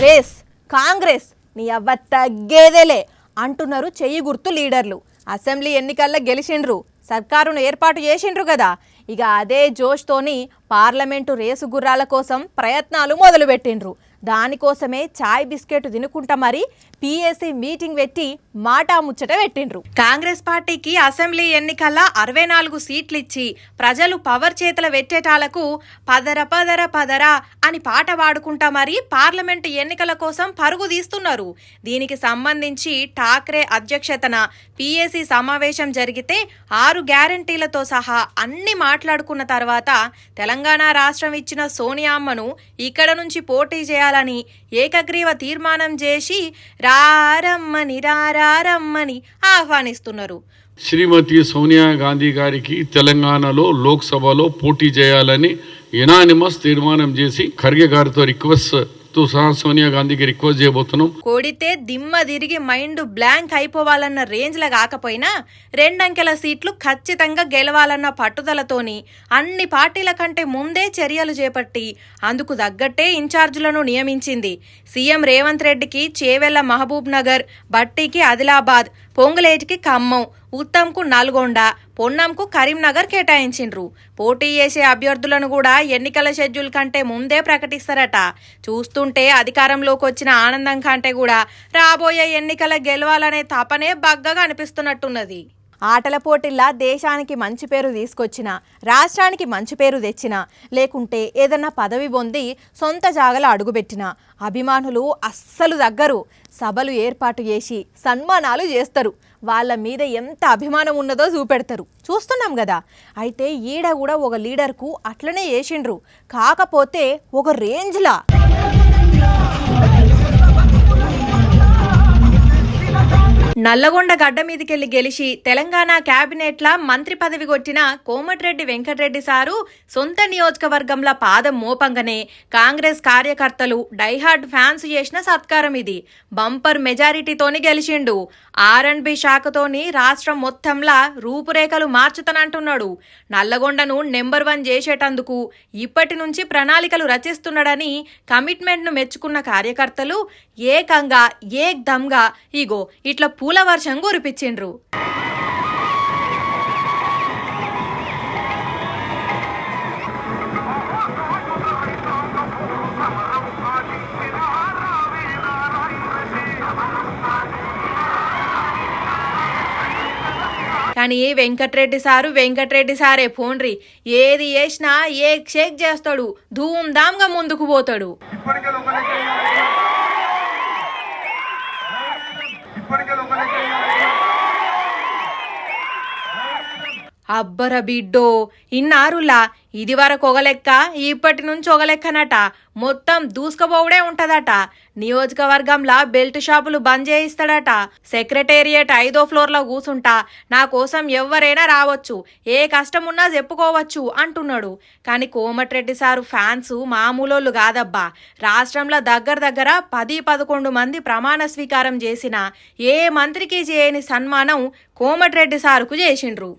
Race Congress నీ అవ్వ తగ్గేదేలే అంటున్నారు చెయ్యి గుర్తు లీడర్లు. అసెంబ్లీ ఎన్నికల్లో గెలిచిండ్రు, సర్కారును ఏర్పాటు చేసిండ్రు కదా. ఇక అదే జోష్తోని పార్లమెంటు రేసు గుర్రాల కోసం ప్రయత్నాలు మొదలుపెట్టిండ్రు. దానికోసమే చాయ్ బిస్కెట్ తినుకుంటా మరి పిఎస్సి మీటింగ్ పెట్టి మాటా ముచ్చట పెట్టిండ్రు. కాంగ్రెస్ పార్టీకి అసెంబ్లీ ఎన్నికల్లో 64 సీట్లు ఇచ్చి ప్రజలు పవర్ చేతుల పెట్టేటాలకు పదర పదర పదరా అని పాట పాడుకుంటా మరి పార్లమెంటు ఎన్నికల కోసం పరుగు తీస్తున్నారు. దీనికి సంబంధించి ఠాక్రే అధ్యక్షతన పిఎస్సి సమావేశం జరిగితే 6 గ్యారంటీలతో సహా అన్ని మాట్లాడుకున్న తర్వాత తెలంగాణ రాష్ట్రం ఇచ్చిన సోనియామ్మను ఇక్కడ నుంచి పోటీ చేయాలని ఏకగ్రీవ తీర్మానం చేసి రారమ్మని ఆహ్వానిస్తున్నారు. శ్రీమతి సోనియా గాంధీ గారికి తెలంగాణలో లోక్సభలో పోటీ చేయాలని యునానిమస్ తీర్మానం చేసి ఖర్గే గారితో సోనియా గాంధీకి రిక్వెస్ట్ చేయబోతున్నాం. కోడితే దిమ్మ తిరిగి మైండ్ బ్లాంక్ అయిపోవాలన్న రేంజ్లో కాకపోయినా 2 అంకెల సీట్లు ఖచ్చితంగా గెలవాలన్న పట్టుదలతోని అన్ని పార్టీల కంటే ముందే చర్యలు చేపట్టి అందుకు తగ్గట్టే ఇన్ఛార్జీలను నియమించింది. సీఎం రేవంత్ రెడ్డికి చేవెళ్ల మహబూబ్ నగర్, బట్టికి ఆదిలాబాద్, పొంగులేటికి ఖమ్మం, ఉత్తమ్కు నల్గొండ, పొన్నంకు కరీంనగర్ కేటాయించిండ్రు. పోటీ చేసే అభ్యర్థులను కూడా ఎన్నికల షెడ్యూల్ కంటే ముందే ప్రకటిస్తారట. చూస్తుంటే అధికారంలోకి వచ్చిన ఆనందం కంటే కూడా రాబోయే ఎన్నికల గెలవాలనే తపనే బగ్గగా అనిపిస్తున్నట్టున్నది. ఆటల పోటీల్లా దేశానికి మంచి పేరు తీసుకొచ్చిన, రాష్ట్రానికి మంచి పేరు తెచ్చిన, లేకుంటే ఏదన్నా పదవి పొంది సొంత జాగలో అడుగుపెట్టిన అభిమానులు అస్సలు దగ్గరు. సభలు ఏర్పాటు చేసి సన్మానాలు చేస్తారు. వాళ్ళ మీద ఎంత అభిమానం ఉన్నదో చూపెడతారు. చూస్తున్నాం కదా. అయితే ఈడ కూడా ఒక లీడర్కు అట్లనే చేసిండ్రు, కాకపోతే ఒక రేంజ్లా. నల్లగొండ గడ్డ మీదకెళ్లి గెలిచి తెలంగాణ క్యాబినెట్ల మంత్రి పదవి కొట్టిన కోమటిరెడ్డి వెంకటరెడ్డి సారు సొంత నియోజకవర్గంలో పాదం మోపంగానే కాంగ్రెస్ కార్యకర్తలు డైహార్డ్ ఫ్యాన్స్ చేసిన సత్కారం ఇది. బంపర్ మెజారిటీతోని గెలిచిండు. R&B శాఖతోని రాష్ట్రం మొత్తంలా రూపురేఖలు మార్చుతానంటున్నాడు. నల్లగొండను నెంబర్ 1 చేసేటందుకు ఇప్పటి నుంచి ప్రణాళికలు రచిస్తున్నాడని కమిట్మెంట్ను మెచ్చుకున్న కార్యకర్తలు ఏకంగా ఏక్దమ్గా ఇగో ఇట్లా పూల వర్షం కురిపించిండ్రు. కానీ వెంకటరెడ్డి సారే పోండ్రి, ఏది చేసినా ఏ షేక్ చేస్తాడు, ధూమ్ ధామ్గా ముందుకు పోతాడు. అబ్బర బిడ్డో, ఇన్నారులా ఇది వరకు ఒక లెక్క, ఇప్పటి నుంచి ఒక లెక్కనట. మొత్తం దూసుకుపోవడే ఉంటదట. నియోజకవర్గంలా బెల్ట్ షాపులు బంద్ చేయిస్తాడట. సెక్రటేరియట్ 5వ ఫ్లోర్లో కూసుంటా నా కోసం ఎవరైనా రావచ్చు, ఏ కష్టమున్నా చెప్పుకోవచ్చు అంటున్నాడు. కానీ కోమటిరెడ్డి సారు ఫ్యాన్స్ మామూలోళ్ళు కాదబ్బా. రాష్ట్రంలో దగ్గర 10-11 మంది ప్రమాణ స్వీకారం చేసిన ఏ మంత్రికి చేయని సన్మానం కోమటిరెడ్డి సారుకు చేసిండ్రు.